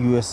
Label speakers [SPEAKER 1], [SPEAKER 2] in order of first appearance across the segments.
[SPEAKER 1] US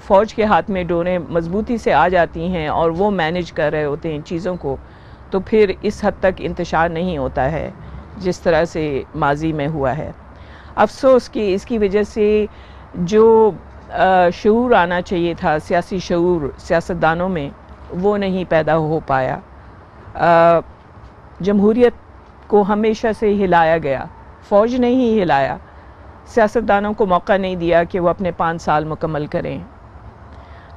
[SPEAKER 2] فوج کے ہاتھ میں ڈوریں مضبوطی سے آ جاتی ہیں اور وہ مینیج کر رہے ہوتے ہیں چیزوں کو، تو پھر اس حد تک انتشار نہیں ہوتا ہے جس طرح سے ماضی میں ہوا ہے۔ افسوس کہ اس کی وجہ سے جو شعور آنا چاہیے تھا، سیاسی شعور سیاستدانوں میں، وہ نہیں پیدا ہو پایا۔ جمہوریت کو ہمیشہ سے ہلایا گیا، فوج نے ہی ہلایا، سیاستدانوں کو موقع نہیں دیا کہ وہ اپنے 5 سال مکمل کریں۔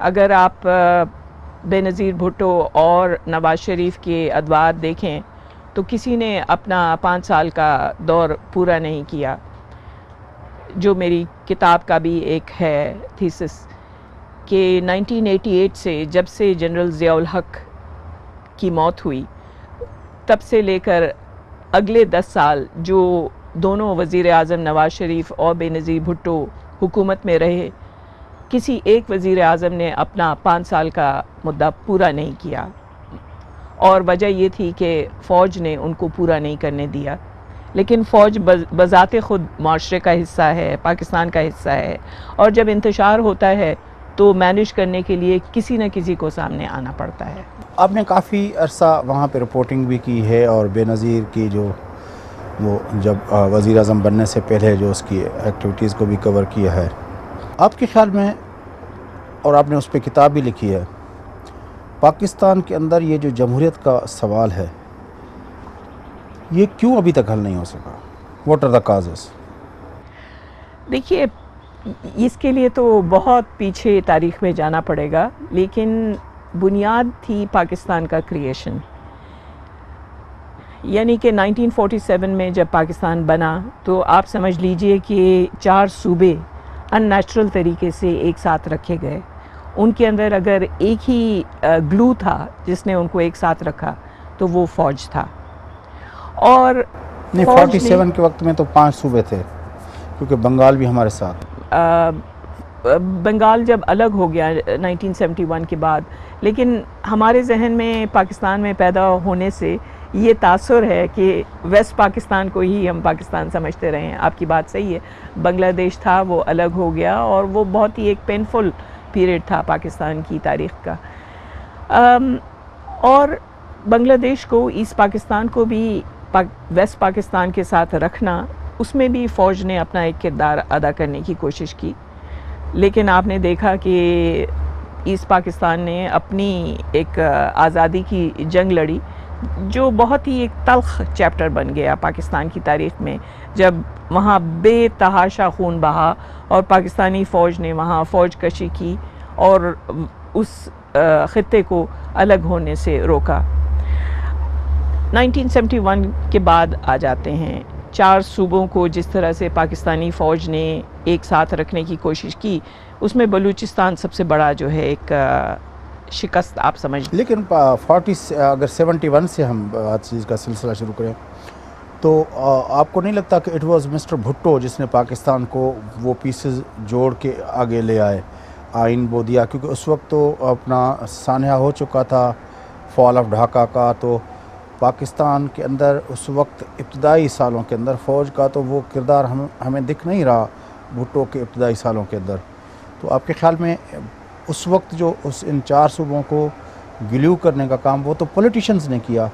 [SPEAKER 2] اگر آپ بے نظیر بھٹو اور نواز شریف کے ادوار دیکھیں تو کسی نے اپنا 5 سال کا دور پورا نہیں کیا، جو میری کتاب کا بھی ایک ہے تھیسس کہ 1988 سے جب سے جنرل ضیاء الحق کی موت ہوئی تب سے لے کر اگلے 10 سال جو دونوں وزیر اعظم نواز شریف اور بے نظیر بھٹو حکومت میں رہے، کسی ایک وزیر اعظم نے اپنا 5 سال کا مدعا پورا نہیں کیا، اور وجہ یہ تھی کہ فوج نے ان کو پورا نہیں کرنے دیا۔ لیکن فوج بذات خود معاشرے کا حصہ ہے، پاکستان کا حصہ ہے، اور جب انتشار ہوتا ہے تو مینیج کرنے کے لیے کسی نہ کسی کو سامنے آنا پڑتا ہے۔
[SPEAKER 1] آپ نے کافی عرصہ وہاں پہ رپورٹنگ بھی کی ہے، اور بے نظیر کی جو وہ جب وزیر اعظم بننے سے پہلے جو اس کی ایکٹیویٹیز کو بھی کور کیا ہے، آپ کے خیال میں، اور آپ نے اس پہ کتاب بھی لکھی ہے، پاکستان کے اندر یہ جو جمہوریت کا سوال ہے یہ کیوں ابھی تک حل نہیں ہو سکا؟ What are the causes?
[SPEAKER 2] دیکھیے، اس کے لیے تو بہت پیچھے تاریخ میں جانا پڑے گا، لیکن بنیاد تھی پاکستان کا کریشن، یعنی کہ 1947 میں جب پاکستان بنا تو آپ سمجھ لیجئے کہ 4 صوبے ان نیچرل طریقے سے ایک ساتھ رکھے گئے۔ ان کے اندر اگر ایک ہی گلو تھا جس نے ان کو ایک ساتھ رکھا تو وہ فوج تھا۔ اور
[SPEAKER 1] نہیں، 47 کے وقت میں تو 5 صوبے تھے، کیونکہ بنگال بھی ہمارے ساتھ۔
[SPEAKER 2] بنگال جب الگ ہو گیا 1971 کے بعد، لیکن ہمارے ذہن میں پاکستان میں پیدا ہونے سے یہ تاثر ہے کہ ویسٹ پاکستان کو ہی ہم پاکستان سمجھتے رہے ہیں۔ آپ کی بات صحیح ہے، بنگلہ دیش تھا وہ الگ ہو گیا، اور وہ بہت ہی ایک پینفل پیریڈ تھا پاکستان کی تاریخ کا۔ اور بنگلہ دیش کو، ایسٹ پاکستان کو بھی ویسٹ پاکستان کے ساتھ رکھنا، اس میں بھی فوج نے اپنا ایک کردار ادا کرنے کی کوشش کی، لیکن آپ نے دیکھا کہ ایسٹ پاکستان نے اپنی ایک آزادی کی جنگ لڑی، جو بہت ہی ایک تلخ چیپٹر بن گیا پاکستان کی تاریخ میں، جب وہاں بے تحاشا خون بہا اور پاکستانی فوج نے وہاں فوج کشی کی اور اس خطے کو الگ ہونے سے روکا۔ 1971 کے بعد آ جاتے ہیں، 4 صوبوں کو جس طرح سے پاکستانی فوج نے ایک ساتھ رکھنے کی کوشش کی، اس میں بلوچستان سب سے بڑا جو ہے ایک شکست آپ سمجھ۔
[SPEAKER 1] لیکن اگر 71 سے ہم بات چیز کا سلسلہ شروع کریں تو آپ کو نہیں لگتا کہ اٹ واز مسٹر بھٹو جس نے پاکستان کو وہ پیسز جوڑ کے آگے لے آئے، آئین وہ دیا؟ کیونکہ اس وقت تو اپنا سانحہ ہو چکا تھا فال آف ڈھاکہ کا، تو پاکستان کے اندر اس وقت ابتدائی سالوں کے اندر فوج کا تو وہ کردار ہمیں دکھ نہیں رہا بھٹو کے ابتدائی سالوں کے اندر۔ تو آپ کے خیال میں اس وقت جو ان 4 صوبوں کو گلیو کرنے کا کام وہ تو پولیٹیشنز نے کیا،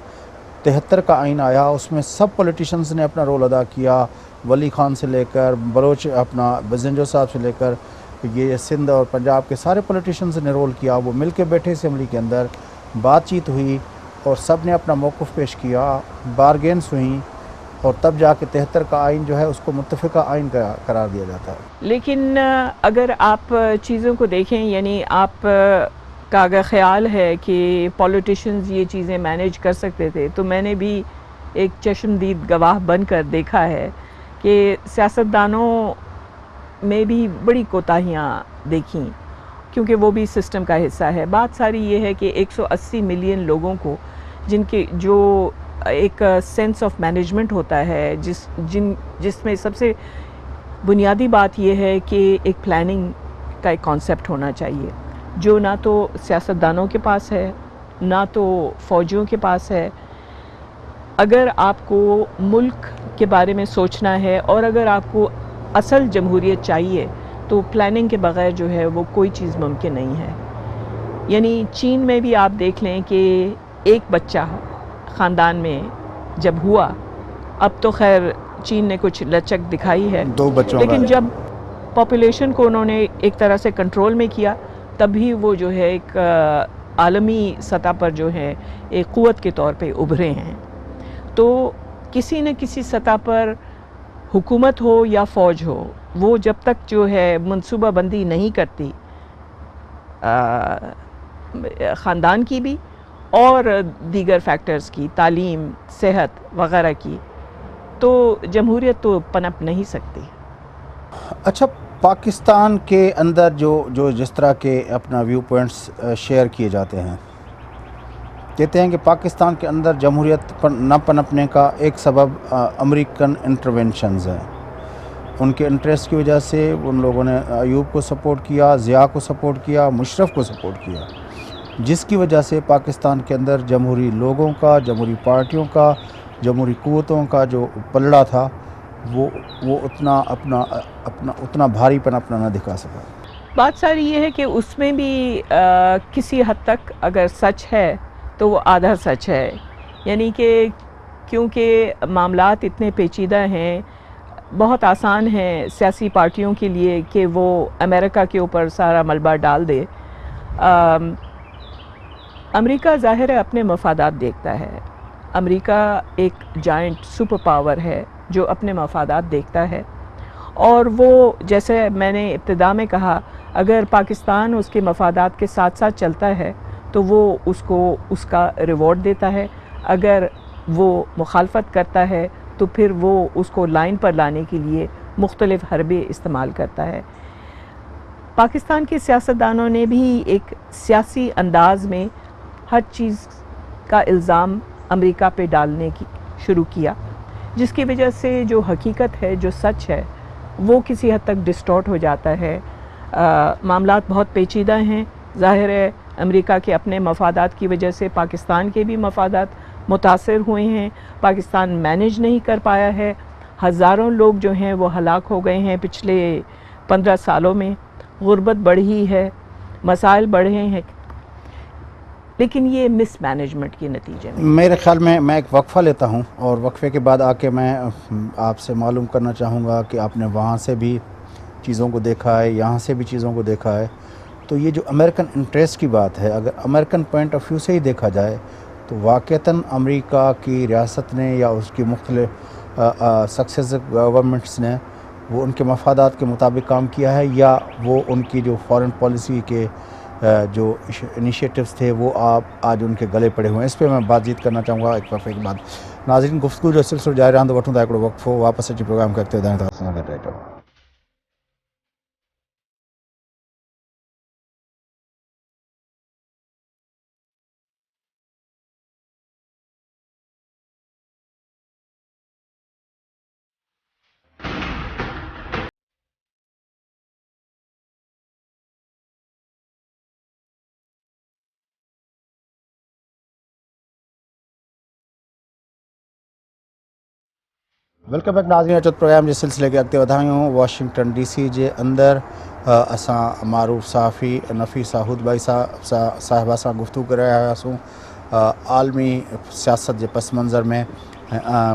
[SPEAKER 1] 73 کا آئین آیا، اس میں سب پولیٹیشنز نے اپنا رول ادا کیا، ولی خان سے لے کر بلوچ، اپنا بزنجو صاحب سے لے کر یہ سندھ اور پنجاب کے سارے پولیٹیشنز نے رول کیا، وہ مل کے بیٹھے اسمبلی کے اندر، بات چیت ہوئی اور سب نے اپنا موقف پیش کیا، بارگینس ہوئیں، اور تب جا کے 73 کا آئین جو ہے اس کو متفقہ آئین قرار دیا جاتا ہے۔
[SPEAKER 2] لیکن اگر آپ چیزوں کو دیکھیں، یعنی آپ کا اگر خیال ہے کہ پولیٹیشنز یہ چیزیں مینیج کر سکتے تھے، تو میں نے بھی ایک چشمدید گواہ بن کر دیکھا ہے کہ سیاستدانوں میں بھی بڑی کوتاہیاں دیکھیں، کیونکہ وہ بھی سسٹم کا حصہ ہے۔ بات ساری یہ ہے کہ 180 ملین لوگوں کو جو ایک سینس آف مینجمنٹ ہوتا ہے، جس میں سب سے بنیادی بات یہ ہے کہ ایک پلاننگ کا ایک کانسیپٹ ہونا چاہیے، جو نہ تو سیاستدانوں کے پاس ہے نہ تو فوجیوں کے پاس ہے۔ اگر آپ کو ملک کے بارے میں سوچنا ہے اور اگر آپ کو اصل جمہوریت چاہیے تو پلاننگ کے بغیر جو ہے وہ کوئی چیز ممکن نہیں ہے. یعنی چین میں بھی آپ دیکھ لیں کہ ایک بچہ خاندان میں جب ہوا، اب تو خیر چین نے کچھ لچک دکھائی ہے،
[SPEAKER 1] 2 بچوں
[SPEAKER 2] لیکن
[SPEAKER 1] کا
[SPEAKER 2] جب پاپولیشن کو انہوں نے ایک طرح سے کنٹرول میں کیا تبھی وہ جو ہے ایک عالمی سطح پر جو ہے ایک قوت کے طور پہ ابھرے ہیں. تو کسی نہ کسی سطح پر حکومت ہو یا فوج ہو، وہ جب تک جو ہے منصوبہ بندی نہیں کرتی خاندان کی بھی اور دیگر فیکٹرز کی، تعلیم، صحت وغیرہ کی، تو جمہوریت تو پنپ نہیں سکتی.
[SPEAKER 1] اچھا، پاکستان کے اندر جو جس طرح کے اپنا ویو پوائنٹس شیئر کیے جاتے ہیں، کہتے ہیں کہ پاکستان کے اندر جمہوریت نہ پنپنے کا ایک سبب امریکن انٹرونشنز ہیں. ان کے انٹرسٹ کی وجہ سے ان لوگوں نے ایوب کو سپورٹ کیا، ضیاء کو سپورٹ کیا، مشرف کو سپورٹ کیا، جس کی وجہ سے پاکستان کے اندر جمہوری لوگوں کا، جمہوری پارٹیوں کا، جمہوری قوتوں کا جو پلڑا تھا وہ اتنا بھاری پن اپنا نہ دکھا سکا.
[SPEAKER 2] بات ساری یہ ہے کہ اس میں بھی کسی حد تک اگر سچ ہے تو وہ آدھا سچ ہے. یعنی کہ کیونکہ معاملات اتنے پیچیدہ ہیں، بہت آسان ہے سیاسی پارٹیوں کے لیے کہ وہ امریکہ کے اوپر سارا ملبہ ڈال دے. امریکہ ظاہر ہے اپنے مفادات دیکھتا ہے. امریکہ ایک جائنٹ سپر پاور ہے جو اپنے مفادات دیکھتا ہے، اور وہ جیسے میں نے ابتدا میں کہا، اگر پاکستان اس کے مفادات کے ساتھ ساتھ چلتا ہے تو وہ اس کو اس کا ریوارڈ دیتا ہے. اگر وہ مخالفت کرتا ہے تو پھر وہ اس کو لائن پر لانے کے لیے مختلف حربے استعمال کرتا ہے. پاکستان کے سیاستدانوں نے بھی ایک سیاسی انداز میں ہر چیز کا الزام امریکہ پہ ڈالنے کی شروع کیا، جس کی وجہ سے جو حقیقت ہے، جو سچ ہے، وہ کسی حد تک ڈسٹورٹ ہو جاتا ہے. معاملات بہت پیچیدہ ہیں. ظاہر ہے امریکہ کے اپنے مفادات کی وجہ سے پاکستان کے بھی مفادات متاثر ہوئے ہیں. پاکستان مینیج نہیں کر پایا ہے. ہزاروں لوگ جو ہیں وہ ہلاک ہو گئے ہیں پچھلے 15 سالوں میں. غربت بڑھی ہے، مسائل بڑھے ہیں، لیکن یہ مس مینجمنٹ کے نتیجے میں.
[SPEAKER 1] میرے خیال میں ایک وقفہ لیتا ہوں، اور وقفے کے بعد آ کے میں آپ سے معلوم کرنا چاہوں گا کہ آپ نے وہاں سے بھی چیزوں کو دیکھا ہے، یہاں سے بھی چیزوں کو دیکھا ہے. تو یہ جو امریکن انٹرسٹ کی بات ہے، اگر امریکن پوائنٹ آف ویو سے ہی دیکھا جائے تو واقعتاً امریکہ کی ریاست نے یا اس کی مختلف سکسیسو گورنمنٹس نے وہ ان کے مفادات کے مطابق کام کیا ہے، یا وہ ان کی جو فارن پالیسی کے جو انیشیٹوز تھے وہ آج ان کے گلے پڑے ہوئے ہیں. اس پہ میں بات چیت کرنا چاہوں گا ایک وقفے کے بعد. ناظرین، گفتگو جو سلسلو جاری رہندو، وٹھوں تا ہکڑو وقفو، واپس اچي پروگرام کي اڳتي وڌائڻ سان گڏ رهجو. ویلکم بیک ناظرین. اچو پروگرام کے سلسلے کے اڳتي وڌايون. واشنگٹن ڊي سي جي اندر اسان معروف صحافي نفیسہ ہودبائی صاحبہ سان گفتگو کر رہا ہاسوں عالمی سیاست کے پس منظر میں.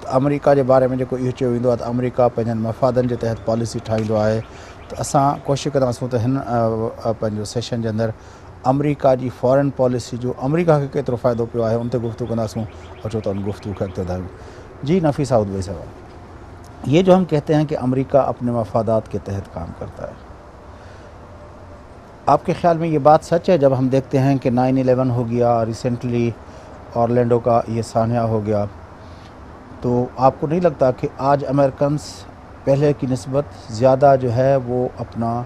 [SPEAKER 1] تو امريڪا جي بارے میں جيڪو اهو چيو ويندو آهي ته امريڪا پنهنجن مفادن جي تحت پاليسي ٺاهيندو آهي. تو اسان کوشش ڪنداسون ته هن پنهنجو سيشن جي اندر امریکہ جی فارن پالیسی جو امریکہ کے کترو فائدو پیو ہے ان تے گفتگو کنداسوں. اچو تو ان گفتگو کے اڳتي وڌايون. جی نفیسہ ہودبائی صاحب، یہ جو ہم کہتے ہیں کہ امریکہ اپنے مفادات کے تحت کام کرتا ہے، آپ کے خیال میں یہ بات سچ ہے؟ جب ہم دیکھتے ہیں کہ 9/11 ہو گیا، ریسنٹلی اورلینڈو کا یہ سانحہ ہو گیا، تو آپ کو نہیں لگتا کہ آج امریکنس پہلے کی نسبت زیادہ جو ہے وہ اپنا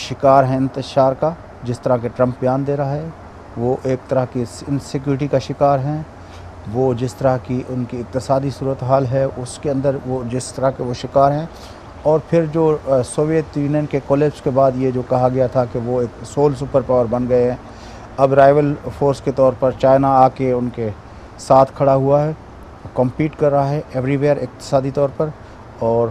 [SPEAKER 1] شکار ہیں انتشار کا؟ جس طرح کے ٹرمپ بیان دے رہا ہے وہ ایک طرح کی انسیکیورٹی کا شکار ہیں. وہ جس طرح کی ان کی اقتصادی صورتحال ہے اس کے اندر وہ جس طرح کے وہ شکار ہیں. اور پھر جو سوویت یونین کے کولیپس کے بعد یہ جو کہا گیا تھا کہ وہ ایک سول سپر پاور بن گئے ہیں، اب رائیول فورس کے طور پر چائنا آ کے ان کے ساتھ کھڑا ہوا ہے، کمپیٹ کر رہا ہے ایوری ویئر اقتصادی طور پر. اور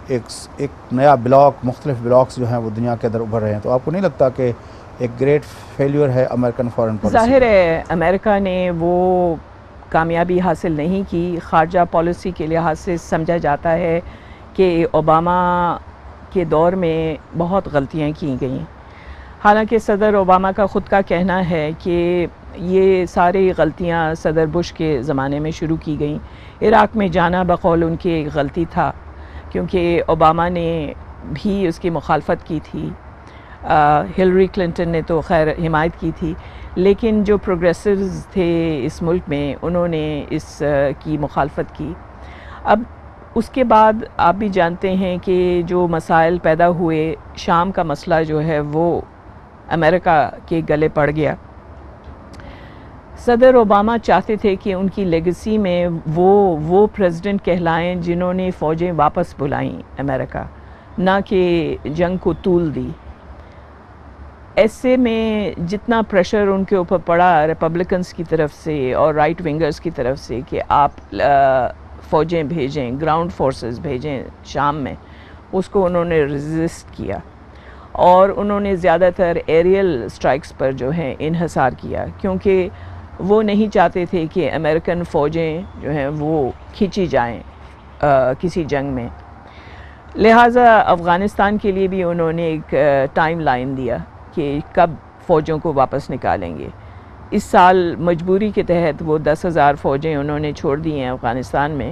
[SPEAKER 1] ایک نیا بلاک، مختلف بلاکس جو ہیں وہ دنیا کے اندر ابھر رہے ہیں، تو آپ کو نہیں لگتا کہ ایک گریٹ فیلیور ہے امریکن فارن پالیسی؟
[SPEAKER 2] ظاہر ہے امریکہ نے وہ کامیابی حاصل نہیں کی. خارجہ پالیسی کے لحاظ سے سمجھا جاتا ہے کہ اوباما کے دور میں بہت غلطیاں کی گئیں. حالانکہ صدر اوباما کا خود کا کہنا ہے کہ یہ ساری غلطیاں صدر بش کے زمانے میں شروع کی گئیں. عراق میں جانا بقول ان کی ایک غلطی تھا کیونکہ اوباما نے بھی اس کی مخالفت کی تھی. ہلری کلنٹن نے تو خیر حمایت کی تھی، لیکن جو پروگریسوز تھے اس ملک میں انہوں نے اس کی مخالفت کی. اب اس کے بعد آپ بھی جانتے ہیں کہ جو مسائل پیدا ہوئے، شام کا مسئلہ جو ہے وہ امریکہ کے گلے پڑ گیا. صدر اوباما چاہتے تھے کہ ان کی لیگیسی میں وہ پریزیڈنٹ کہلائیں جنہوں نے فوجیں واپس بلائیں امریکہ، نہ کہ جنگ کو طول دی. ایسے میں جتنا پریشر ان کے اوپر پڑا ریپبلکنز کی طرف سے اور رائٹ ونگرز کی طرف سے کہ آپ فوجیں بھیجیں، گراؤنڈ فورسز بھیجیں شام میں، اس کو انہوں نے ریزسٹ کیا اور انہوں نے زیادہ تر ایریل سٹرائکس پر جو ہے انحصار کیا، کیونکہ وہ نہیں چاہتے تھے کہ امریکن فوجیں جو ہیں وہ کھینچی جائیں کسی جنگ میں. لہٰذا افغانستان کے لیے بھی انہوں نے ایک ٹائم لائن دیا کہ کب فوجوں کو واپس نکالیں گے. اس سال مجبوری کے تحت وہ 10,000 فوجیں انہوں نے چھوڑ دی ہیں افغانستان میں،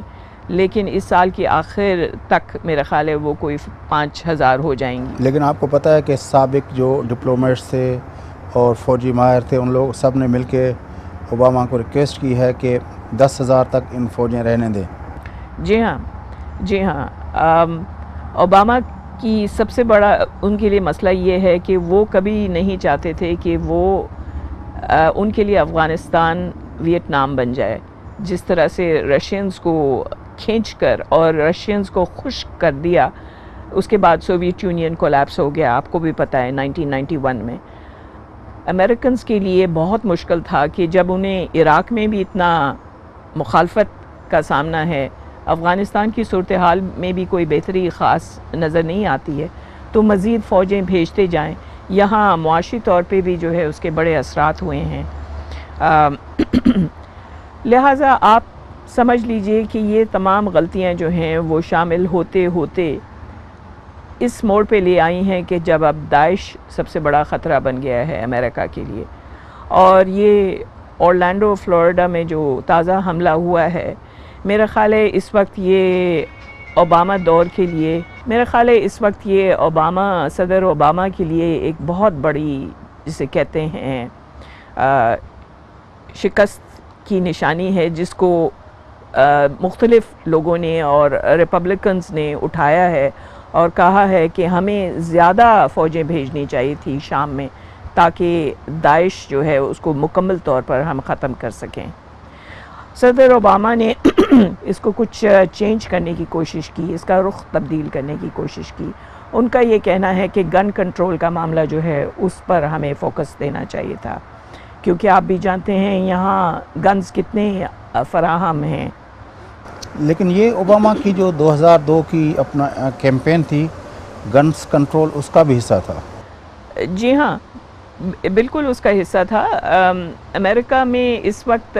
[SPEAKER 2] لیکن اس سال کی آخر تک میرا خیال ہے وہ کوئی 5,000 ہو جائیں گی.
[SPEAKER 1] لیکن آپ کو پتہ ہے کہ سابق جو ڈپلومیٹس تھے اور فوجی ماہر تھے ان لوگ سب نے مل کے اوباما کو ریکویسٹ کی ہے کہ 10,000 تک ان فوجیں رہنے دیں.
[SPEAKER 2] جی ہاں اوباما کی سب سے بڑا ان کے لیے مسئلہ یہ ہے کہ وہ کبھی نہیں چاہتے تھے کہ وہ ان کے لیے افغانستان ویتنام بن جائے. جس طرح سے رشینز کو کھینچ کر اور رشینز کو خشک کر دیا، اس کے بعد سوویت یونین کولیپس ہو گیا، آپ کو بھی پتہ ہے 1991 میں. امریکنز کے لیے بہت مشکل تھا کہ جب انہیں عراق میں بھی اتنا مخالفت کا سامنا ہے، افغانستان کی صورتحال میں بھی کوئی بہتری خاص نظر نہیں آتی ہے، تو مزید فوجیں بھیجتے جائیں. یہاں معاشی طور پہ بھی جو ہے اس کے بڑے اثرات ہوئے ہیں. لہٰذا آپ سمجھ لیجئے کہ یہ تمام غلطیاں جو ہیں وہ شامل ہوتے ہوتے اس موڑ پہ لے آئی ہیں کہ جب اب داعش سب سے بڑا خطرہ بن گیا ہے امریکہ کے لیے. اور یہ اورلینڈو فلوریڈا میں جو تازہ حملہ ہوا ہے، میرا خیال ہے اس وقت یہ اوباما دور کے لیے، میرا خیال ہے اس وقت یہ صدر اوباما کے لیے ایک بہت بڑی جسے کہتے ہیں شکست کی نشانی ہے، جس کو مختلف لوگوں نے اور ریپبلکنز نے اٹھایا ہے اور کہا ہے کہ ہمیں زیادہ فوجیں بھیجنی چاہیے تھی شام میں تاکہ داعش جو ہے اس کو مکمل طور پر ہم ختم کر سکیں. صدر اوباما نے اس کو کچھ چینج کرنے کی کوشش کی، اس کا رخ تبدیل کرنے کی کوشش کی. ان کا یہ کہنا ہے کہ گن کنٹرول کا معاملہ جو ہے اس پر ہمیں فوکس دینا چاہیے تھا، کیونکہ آپ بھی جانتے ہیں یہاں گنز کتنے فراہم ہیں.
[SPEAKER 1] لیکن یہ اوباما کی جو 2002 کی اپنا کیمپین تھی گنز کنٹرول، اس کا بھی حصہ تھا.
[SPEAKER 2] جی ہاں، بالکل اس کا حصہ تھا. امریکہ میں اس وقت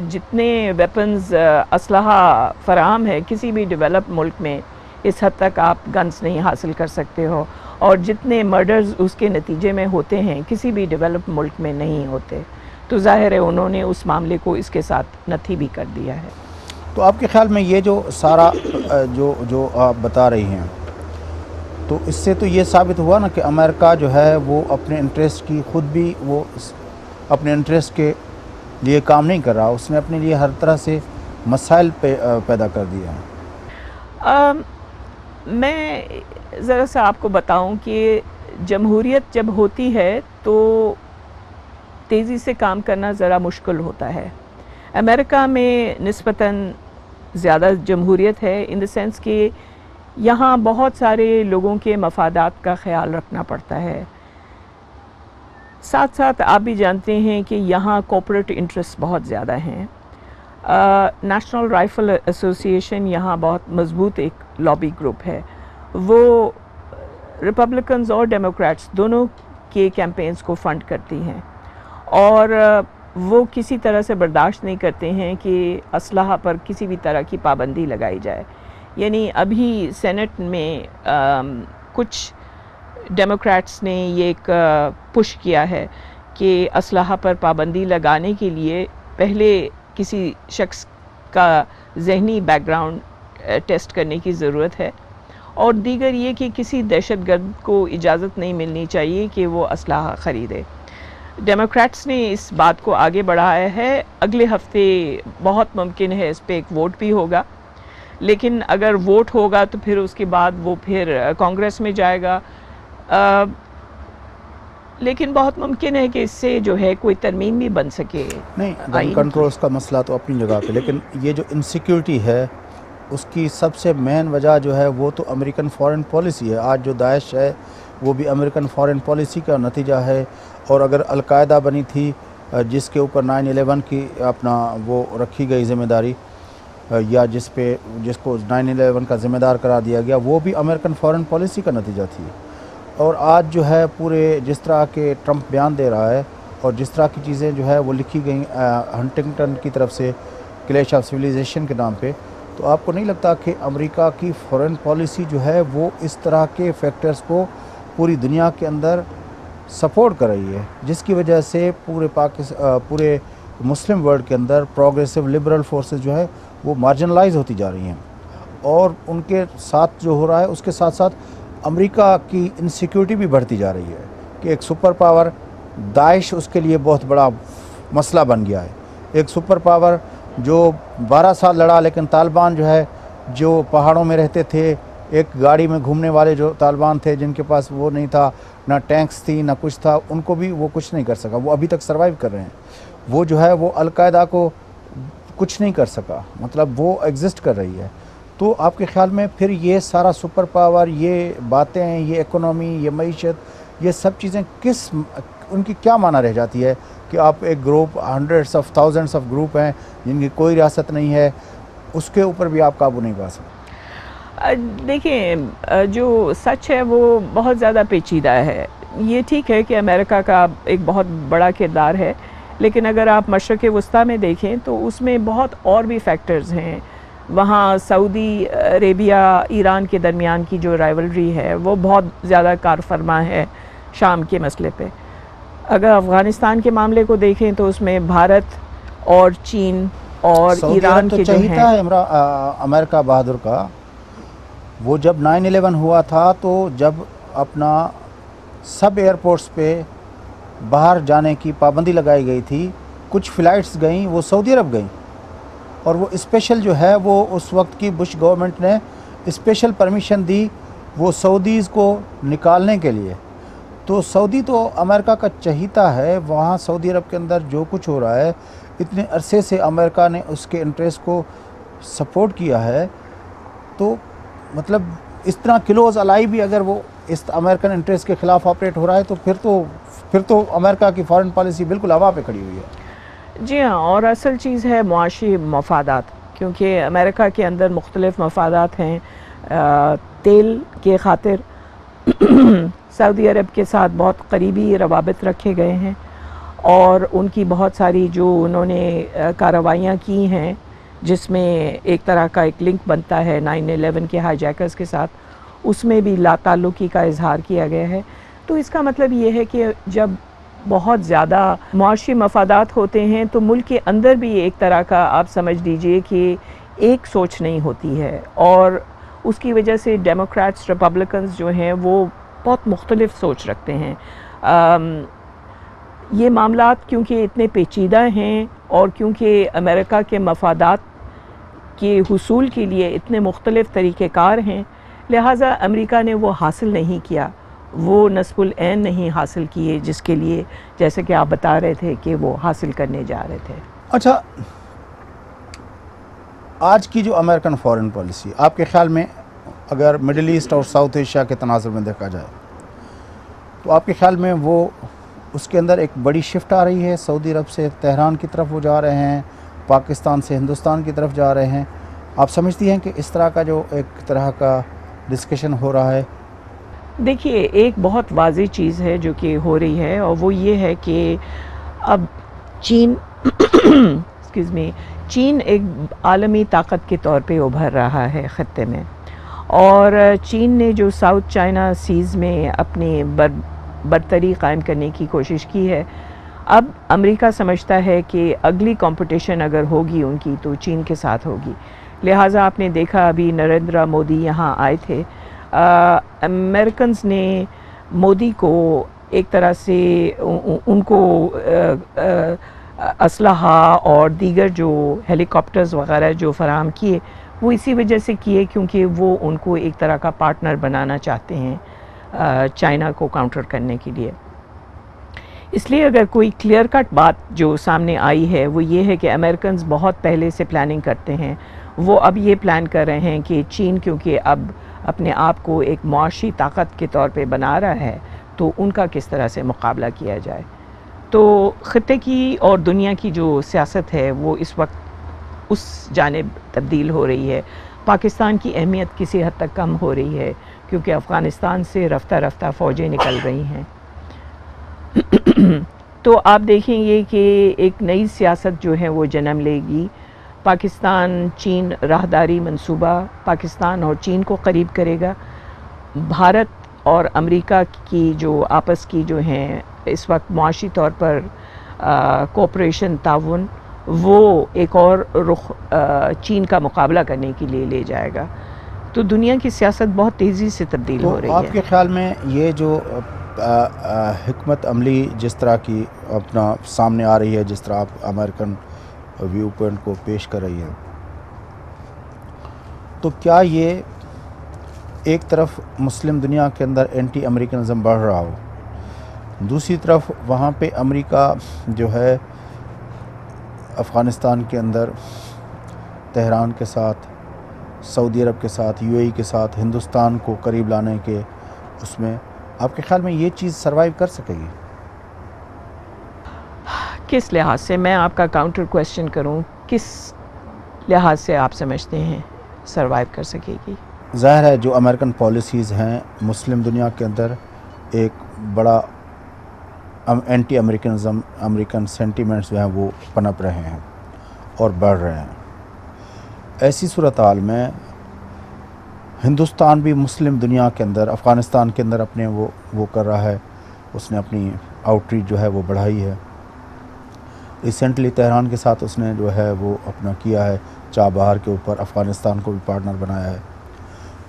[SPEAKER 2] جتنے ویپنز اسلحہ فراہم ہے کسی بھی ڈیولپ ملک میں اس حد تک آپ گنز نہیں حاصل کر سکتے ہو، اور جتنے مرڈرز اس کے نتیجے میں ہوتے ہیں کسی بھی ڈیولپ ملک میں نہیں ہوتے. تو ظاہر ہے انہوں نے اس معاملے کو اس کے ساتھ نتھی بھی کر دیا ہے.
[SPEAKER 1] تو آپ کے خیال میں یہ جو سارا جو آپ بتا رہی ہیں، تو اس سے تو یہ ثابت ہوا نا کہ امریکہ جو ہے وہ اپنے انٹرسٹ کی خود بھی وہ اپنے انٹرسٹ کے لیے کام نہیں کر رہا، اس نے اپنے لیے ہر طرح سے مسائل پیدا کر دیا ہے.
[SPEAKER 2] میں ذرا سا آپ کو بتاؤں کہ جمہوریت جب ہوتی ہے تو تیزی سے کام کرنا ذرا مشکل ہوتا ہے. امریکہ میں نسبتاً زیادہ جمہوریت ہے ان دا سینس کہ یہاں بہت سارے لوگوں کے مفادات کا خیال رکھنا پڑتا ہے. ساتھ ساتھ آپ بھی جانتے ہیں کہ یہاں کارپوریٹ انٹرسٹ بہت زیادہ ہیں. نیشنل رائفل ایسوسی ایشن یہاں بہت مضبوط ایک لابی گروپ ہے، وہ ریپبلکنز اور ڈیموکریٹس دونوں کے کیمپینز کو فنڈ کرتی ہیں، اور وہ کسی طرح سے برداشت نہیں کرتے ہیں کہ اسلحہ پر کسی بھی طرح کی پابندی لگائی جائے. یعنی ابھی سینٹ میں کچھ ڈیموکریٹس نے یہ ایک پش کیا ہے کہ اسلحہ پر پابندی لگانے کے لیے پہلے کسی شخص کا ذہنی بیک گراؤنڈ ٹیسٹ کرنے کی ضرورت ہے، اور دیگر یہ کہ کسی دہشت گرد کو اجازت نہیں ملنی چاہیے کہ وہ اسلحہ خریدے. ڈیموکریٹس نے اس بات کو آگے بڑھایا ہے. اگلے ہفتے بہت ممکن ہے اس پہ ایک ووٹ بھی ہوگا، لیکن اگر ووٹ ہوگا تو پھر اس کے بعد وہ پھر کانگریس میں جائے گا. لیکن بہت ممکن ہے کہ اس سے جو ہے کوئی ترمیم بھی بن سکے.
[SPEAKER 1] نہیں، گن کنٹرولز کا مسئلہ تو اپنی جگہ پہ، لیکن یہ جو انسیکیورٹی ہے اس کی سب سے مین وجہ جو ہے وہ تو امریکن فارن پالیسی ہے. آج جو داعش ہے وہ بھی امریکن فارن پالیسی کا نتیجہ ہے. اور اگر القاعدہ بنی تھی جس کے اوپر 9/11 کی اپنا وہ رکھی گئی ذمہ داری، یا جس کو 9/11 کا ذمہ دار قرار دیا گیا، وہ بھی امریکن فارن پالیسی کا نتیجہ تھی. اور آج جو ہے پورے جس طرح کے ٹرمپ بیان دے رہا ہے اور جس طرح کی چیزیں جو ہے وہ لکھی گئیں ہنٹنگٹن کی طرف سے کلیش آف سویلائزیشن کے نام پہ، تو آپ کو نہیں لگتا کہ امریکہ کی فارن پالیسی جو ہے وہ اس طرح کے فیکٹرز کو پوری دنیا کے اندر سپورٹ کر رہی ہے، جس کی وجہ سے پورے مسلم ورلڈ کے اندر پروگریسو لبرل فورسز جو ہے وہ مارجنلائز ہوتی جا رہی ہیں، اور ان کے ساتھ جو ہو رہا ہے اس کے ساتھ ساتھ امریکہ کی انسیکیورٹی بھی بڑھتی جا رہی ہے کہ ایک سپر پاور داعش اس کے لیے بہت بڑا مسئلہ بن گیا ہے. ایک سپر پاور جو 12 سال لڑا، لیکن طالبان جو ہے جو پہاڑوں میں رہتے تھے، ایک گاڑی میں گھومنے والے جو طالبان تھے جن کے پاس وہ نہیں تھا، نہ ٹینکس تھی نہ کچھ تھا، ان کو بھی وہ کچھ نہیں کر سکا. وہ ابھی تک سروائیو کر رہے ہیں. وہ جو ہے وہ القاعدہ کو کچھ نہیں کر سکا، مطلب وہ ایگزسٹ کر رہی ہے. تو آپ کے خیال میں پھر یہ سارا سپر پاور، یہ باتیں، یہ اکنامی، یہ معیشت، یہ سب چیزیں ان کی کیا معنی رہ جاتی ہے کہ آپ ایک group, hundreds of thousands of group ہیں جن کی کوئی ریاست نہیں ہے، اس کے اوپر بھی آپ قابو نہیں پا سکتے؟
[SPEAKER 2] دیکھیں، جو سچ ہے وہ بہت زیادہ پیچیدہ ہے. یہ ٹھیک ہے کہ امریکہ کا ایک بہت بڑا کردار ہے، لیکن اگر آپ مشرق وسطیٰ میں دیکھیں تو اس میں بہت اور بھی فیکٹرز ہیں. وہاں سعودی عربیہ ایران کے درمیان کی جو رائیولری ہے وہ بہت زیادہ کار فرما ہے شام کے مسئلے پہ. اگر افغانستان کے معاملے کو دیکھیں تو اس میں بھارت اور چین اور ایران کے جو ہیں.
[SPEAKER 1] چہیتا ہے امریکہ بہادر کا. وہ جب 9/11 ہوا تھا تو جب اپنا سب ایئرپورٹس پہ باہر جانے کی پابندی لگائی گئی تھی، کچھ فلائٹس گئیں وہ سعودی عرب گئیں، اور وہ اسپیشل جو ہے وہ اس وقت کی بش گورنمنٹ نے اسپیشل پرمیشن دی وہ سعودیز کو نکالنے کے لیے. تو سعودی تو امریکہ کا چہیتا ہے. وہاں سعودی عرب کے اندر جو کچھ ہو رہا ہے، اتنے عرصے سے امریکہ نے اس کے انٹرسٹ کو سپورٹ کیا ہے. تو مطلب اس طرح کلوز الائی بھی اگر وہ اس امریکن انٹرسٹ کے خلاف آپریٹ ہو رہا ہے تو پھر تو امریکہ کی فارن پالیسی بالکل ہوا پہ کھڑی ہوئی ہے.
[SPEAKER 2] جی ہاں، اور اصل چیز ہے معاشی مفادات، کیونکہ امریکہ کے اندر مختلف مفادات ہیں. تیل کے خاطر سعودی عرب کے ساتھ بہت قریبی روابط رکھے گئے ہیں، اور ان کی بہت ساری جو انہوں نے کارروائیاں کی ہیں جس میں ایک طرح کا ایک لنک بنتا ہے 9/11 کے ہائی جیکرز کے ساتھ، اس میں بھی لا تعلقی کا اظہار کیا گیا ہے. تو اس کا مطلب یہ ہے کہ جب بہت زیادہ معاشی مفادات ہوتے ہیں تو ملک کے اندر بھی ایک طرح کا آپ سمجھ لیجئے کہ ایک سوچ نہیں ہوتی ہے، اور اس کی وجہ سے ڈیموکریٹس ریپبلکنز جو ہیں وہ بہت مختلف سوچ رکھتے ہیں. یہ معاملات کیونکہ اتنے پیچیدہ ہیں اور کیونکہ امریکہ کے مفادات کے حصول کے لیے اتنے مختلف طریقہ کار ہیں، لہٰذا امریکہ نے وہ حاصل نہیں کیا، وہ نصب العین نہیں حاصل کیے جس کے لیے جیسے کہ آپ بتا رہے تھے کہ وہ حاصل کرنے جا رہے تھے.
[SPEAKER 1] اچھا، آج کی جو امریکن فارن پالیسی آپ کے خیال میں اگر مڈل ایسٹ اور ساؤتھ ایشیا کے تناظر میں دیکھا جائے تو آپ کے خیال میں وہ اس کے اندر ایک بڑی شفٹ آ رہی ہے؟ سعودی عرب سے تہران کی طرف وہ جا رہے ہیں، پاکستان سے ہندوستان کی طرف جا رہے ہیں. آپ سمجھتی ہیں کہ اس طرح کا جو ایک طرح کا ڈسکشن ہو رہا ہے؟
[SPEAKER 2] دیکھیے ایک بہت واضح چیز ہے جو کہ ہو رہی ہے، اور وہ یہ ہے کہ اب چین ایکسکیوز می، چین ایک عالمی طاقت کے طور پہ ابھر رہا ہے خطے میں، اور چین نے جو ساؤتھ چائنا سیز میں اپنی برتری قائم کرنے کی کوشش کی ہے، اب امریکہ سمجھتا ہے کہ اگلی کمپٹیشن اگر ہوگی ان کی تو چین کے ساتھ ہوگی، لہٰذا آپ نے دیکھا ابھی نریندر مودی یہاں آئے تھے، امریکنز نے مودی کو ایک طرح سے ان کو اسلحہ اور دیگر جو ہیلی کاپٹرز وغیرہ جو فراہم کیے، وہ اسی وجہ سے کیے کیونکہ وہ ان کو ایک طرح کا پارٹنر بنانا چاہتے ہیں چائنا کو کاؤنٹر کرنے کے لیے۔ اس لیے اگر کوئی کلیئر کٹ بات جو سامنے آئی ہے وہ یہ ہے کہ امریکنز بہت پہلے سے پلاننگ کرتے ہیں، وہ اب یہ پلان کر رہے ہیں کہ چین کیونکہ اب اپنے آپ کو ایک معاشی طاقت کے طور پہ بنا رہا ہے تو ان کا کس طرح سے مقابلہ کیا جائے۔ تو خطے کی اور دنیا کی جو سیاست ہے وہ اس وقت اس جانب تبدیل ہو رہی ہے۔ پاکستان کی اہمیت کسی حد تک کم ہو رہی ہے کیونکہ افغانستان سے رفتہ رفتہ فوجیں نکل رہی ہیں۔ تو آپ دیکھیں گے کہ ایک نئی سیاست جو ہے وہ جنم لے گی۔ پاکستان چین راہداری منصوبہ پاکستان اور چین کو قریب کرے گا۔ بھارت اور امریکہ کی جو آپس کی جو ہیں اس وقت معاشی طور پر کوپریشن تعاون، وہ ایک اور رخ چین کا مقابلہ کرنے کے لیے لے جائے گا۔ تو دنیا کی سیاست بہت تیزی سے تبدیل ہو رہی ہے۔
[SPEAKER 1] تو آپ کے خیال میں یہ جو حکمت عملی جس طرح کی اپنا سامنے آ رہی ہے، جس طرح آپ امریکن ویو پوائنٹ کو پیش کر رہی ہے، تو کیا یہ ایک طرف مسلم دنیا کے اندر اینٹی امریکنزم بڑھ رہا ہو، دوسری طرف وہاں پہ امریکہ جو ہے افغانستان کے اندر تہران کے ساتھ، سعودی عرب کے ساتھ، یو اے ای کے ساتھ ہندوستان کو قریب لانے کے اس میں آپ کے خیال میں یہ چیز سروائیو کر سکے گی؟
[SPEAKER 2] کس لحاظ سے، میں آپ کا کاؤنٹر کویسچن کروں، کس لحاظ سے آپ سمجھتے ہیں سروائیو کر سکے گی؟
[SPEAKER 1] ظاہر ہے جو امریکن پالیسیز ہیں مسلم دنیا کے اندر ایک بڑا اینٹی امریکنزم، امریکن سینٹیمنٹس جو ہیں وہ پنپ رہے ہیں اور بڑھ رہے ہیں۔ ایسی صورتحال میں ہندوستان بھی مسلم دنیا کے اندر افغانستان کے اندر اپنے وہ کر رہا ہے، اس نے اپنی آؤٹ ریچ جو ہے وہ بڑھائی ہے۔ ریسنٹلی تہران کے ساتھ اس نے جو ہے وہ اپنا کیا ہے، چابہار کے اوپر افغانستان کو بھی پارٹنر بنایا ہے۔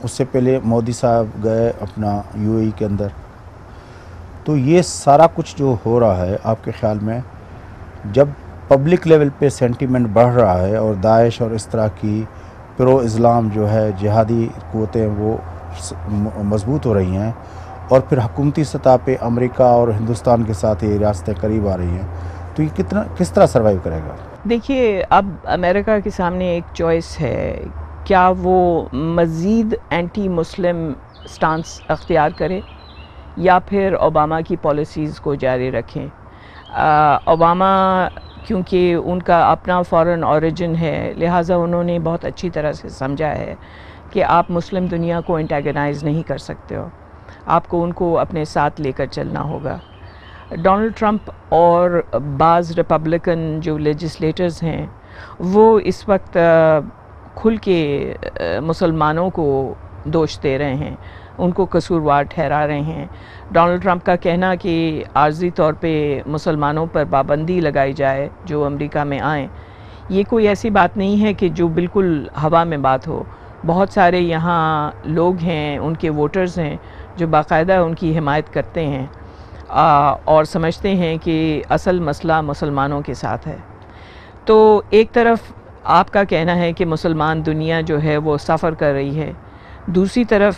[SPEAKER 1] اس سے پہلے مودی صاحب گئے اپنا یو اے ای کے اندر۔ تو یہ سارا کچھ جو ہو رہا ہے آپ کے خیال میں جب پبلک لیول پہ سینٹیمنٹ بڑھ رہا ہے اور داعش اور اس طرح کی پرو اسلام جو ہے جہادی قوتیں وہ مضبوط ہو رہی ہیں، اور پھر حکومتی سطح پہ امریکہ اور ہندوستان کے ساتھ یہ ریاستیں قریب آ رہی ہیں، تو یہ کس طرح سروائیو کرے گا؟
[SPEAKER 2] دیکھیے اب امریکہ کے سامنے ایک چوائس ہے، کیا وہ مزید اینٹی مسلم سٹانس اختیار کرے یا پھر اوباما کی پالیسیز کو جاری رکھیں۔ اوباما کیونکہ ان کا اپنا فارن اوریجن ہے، لہٰذا انہوں نے بہت اچھی طرح سے سمجھا ہے کہ آپ مسلم دنیا کو انٹیگنائز نہیں کر سکتے ہو، آپ کو ان کو اپنے ساتھ لے کر چلنا ہوگا۔ ڈونلڈ ٹرمپ اور بعض ریپبلکن جو لیجسلیٹرز ہیں وہ اس وقت کھل کے مسلمانوں کو دوش دے رہے ہیں، ان کو قصوروار ٹھہرا رہے ہیں۔ ڈونلڈ ٹرمپ کا کہنا کہ عارضی طور پہ مسلمانوں پر پابندی لگائی جائے جو امریکہ میں آئیں، یہ کوئی ایسی بات نہیں ہے کہ جو بالکل ہوا میں بات ہو۔ بہت سارے یہاں لوگ ہیں، ان کے ووٹرز ہیں جو باقاعدہ ان کی حمایت کرتے ہیں اور سمجھتے ہیں کہ اصل مسئلہ مسلمانوں کے ساتھ ہے۔ تو ایک طرف آپ کا کہنا ہے کہ مسلمان دنیا جو ہے وہ سفر کر رہی ہے، دوسری طرف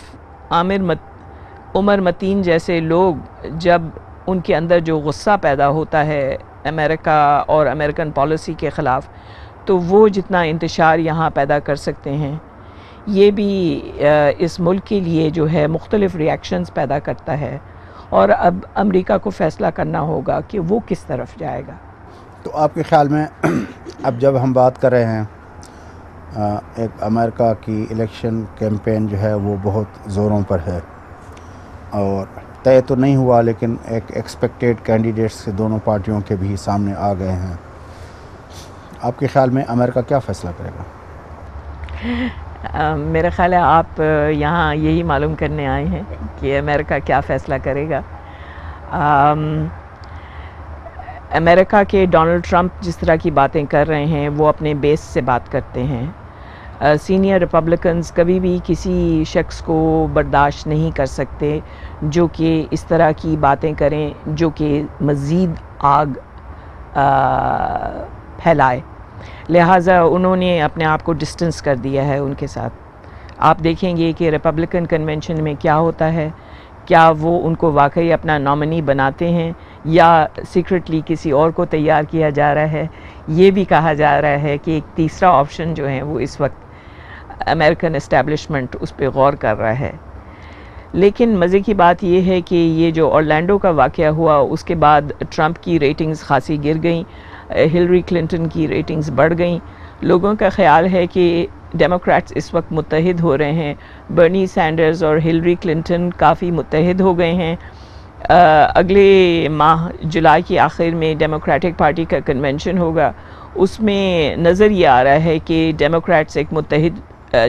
[SPEAKER 2] عمر متین جیسے لوگ جب ان کے اندر جو غصہ پیدا ہوتا ہے امریکہ اور امریکن پالیسی کے خلاف، تو وہ جتنا انتشار یہاں پیدا کر سکتے ہیں، یہ بھی اس ملک کے لیے جو ہے مختلف ریاکشنز پیدا کرتا ہے، اور اب امریکہ کو فیصلہ کرنا ہوگا کہ وہ کس طرف جائے گا۔
[SPEAKER 1] تو آپ کے خیال میں اب جب ہم بات کر رہے ہیں ایک امریکہ کی الیکشن کیمپین جو ہے وہ بہت زوروں پر ہے اور طے تو نہیں ہوا لیکن ایک ایکسپیکٹیڈ کینڈیڈیٹس دونوں پارٹیوں کے بھی سامنے آ گئے ہیں. آپ کے خیال میں امریکہ کیا فیصلہ کرے گا؟
[SPEAKER 2] میرا خیال ہے آپ یہاں یہی معلوم کرنے آئے ہیں کہ امریکہ کیا فیصلہ کرے گا. امریکہ کے ڈونلڈ ٹرمپ جس طرح کی باتیں کر رہے ہیں وہ اپنے بیس سے بات کرتے ہیں. سینئر ریپبلکنز کبھی بھی کسی شخص کو برداشت نہیں کر سکتے جو کہ اس طرح کی باتیں کریں جو کہ مزید آگ پھیلائے. لہٰذا انہوں نے اپنے آپ کو ڈسٹنس کر دیا ہے ان کے ساتھ. آپ دیکھیں گے کہ ریپبلکن کنونشن میں کیا ہوتا ہے، کیا وہ ان کو واقعی اپنا نامنی بناتے ہیں یا سیکرٹلی کسی اور کو تیار کیا جا رہا ہے. یہ بھی کہا جا رہا ہے کہ ایک تیسرا آپشن جو ہے وہ اس وقت امریکن اسٹیبلشمنٹ اس پہ غور کر رہا ہے. لیکن مزے کی بات یہ ہے کہ یہ جو اورلینڈو کا واقعہ ہوا اس کے بعد ٹرمپ کی ریٹنگز خاصی گر گئیں، ہلری کلنٹن کی ریٹنگز بڑھ گئیں. لوگوں کا خیال ہے کہ ڈیموکریٹس اس وقت متحد ہو رہے ہیں. برنی سینڈرز اور ہلری کلنٹن کافی متحد ہو گئے ہیں. اگلے ماہ جولائی کے آخر میں ڈیموکریٹک پارٹی کا کنونشن ہوگا. اس میں نظر یہ آ رہا ہے کہ ڈیموکریٹس ایک متحد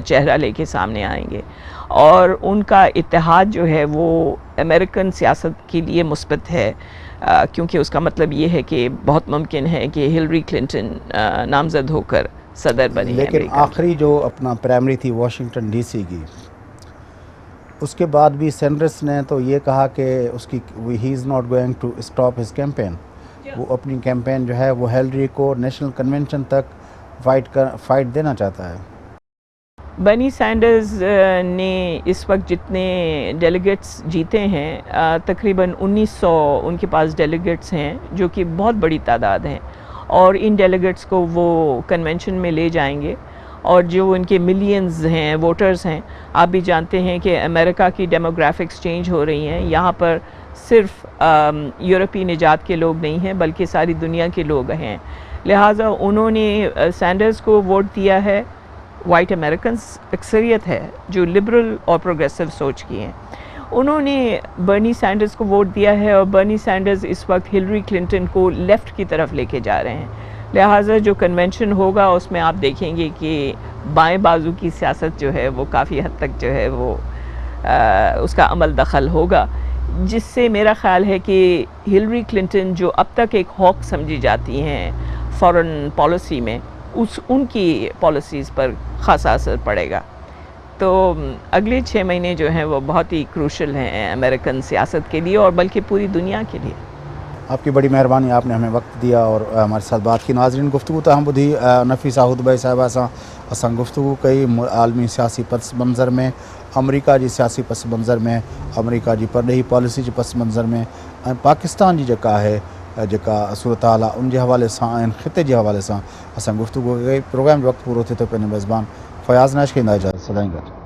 [SPEAKER 2] چہرہ لے کے سامنے آئیں گے اور ان کا اتحاد جو ہے وہ امریکن سیاست کے لیے مثبت ہے، کیونکہ اس کا مطلب یہ ہے کہ بہت ممکن ہے کہ ہلری کلنٹن نامزد ہو کر صدر بنی.
[SPEAKER 1] لیکن آخری جو اپنا پرائمری تھی واشنگٹن ڈی سی کی، اس کے بعد بھی سینڈرس نے تو یہ کہا کہ اس کی he is not going to stop his campaign. وہ اپنی کیمپین جو ہے وہ ہیلری کو نیشنل کنونشن تک فائٹ دینا چاہتا ہے.
[SPEAKER 2] برنی سینڈرز نے اس وقت جتنے ڈیلیگیٹس جیتے ہیں تقریباً 1900 ان کے پاس ڈیلیگیٹس ہیں جو کہ بہت بڑی تعداد ہیں، اور ان ڈیلیگیٹس کو وہ کنونشن میں لے جائیں گے. اور جو ان کے ملینز ہیں ووٹرز ہیں، آپ بھی جانتے ہیں کہ امریکہ کی ڈیموگرافکس چینج ہو رہی ہیں. یہاں پر صرف یورپی نژاد کے لوگ نہیں ہیں بلکہ ساری دنیا کے لوگ ہیں. لہٰذا انہوں نے سینڈرز کو ووٹ دیا ہے. وائٹ امریکنز اکثریت ہے جو لبرل اور پروگریسو سوچ کی ہیں. انہوں نے برنی سینڈرز کو ووٹ دیا ہے اور برنی سینڈرز اس وقت ہلری کلنٹن کو لیفٹ کی طرف لے کے جا رہے ہیں. لہٰذا جو کنونشن ہوگا اس میں آپ دیکھیں گے کہ بائیں بازو کی سیاست جو ہے وہ کافی حد تک جو ہے وہ اس کا عمل دخل ہوگا، جس سے میرا خیال ہے کہ ہلری کلنٹن جو اب تک ایک ہوک سمجھی جاتی ہیں فورن پالیسی میں، ان کی پالیسیز پر خاصا اثر پڑے گا. تو اگلے 6 مہینے جو ہیں وہ بہت ہی کروشل ہیں امریکن سیاست کے لیے اور بلکہ پوری دنیا کے لیے.
[SPEAKER 1] آپ کی بڑی مہربانی، آپ نے ہمیں وقت دیا اور ہمارے ساتھ بات کی. ناظرین، گفتگو تو ہم بدھی نفیسہ ہدبئی صاحبہ سے اساں گفتگو کئی عالمی سیاسی پس منظر میں، امریکہ جی سیاسی پس منظر میں، امریکہ جی پرڈہی پالیسی جی پس منظر میں، پاکستان جی جکا ہے جکا صورت حال ان کے حوالے سے خطے کے حوالے سے اساں گفتگو کئی. پروگرام جو وقت پورو تھے تو پہلے میزبان فیاض ناش کے اجازت. سلام.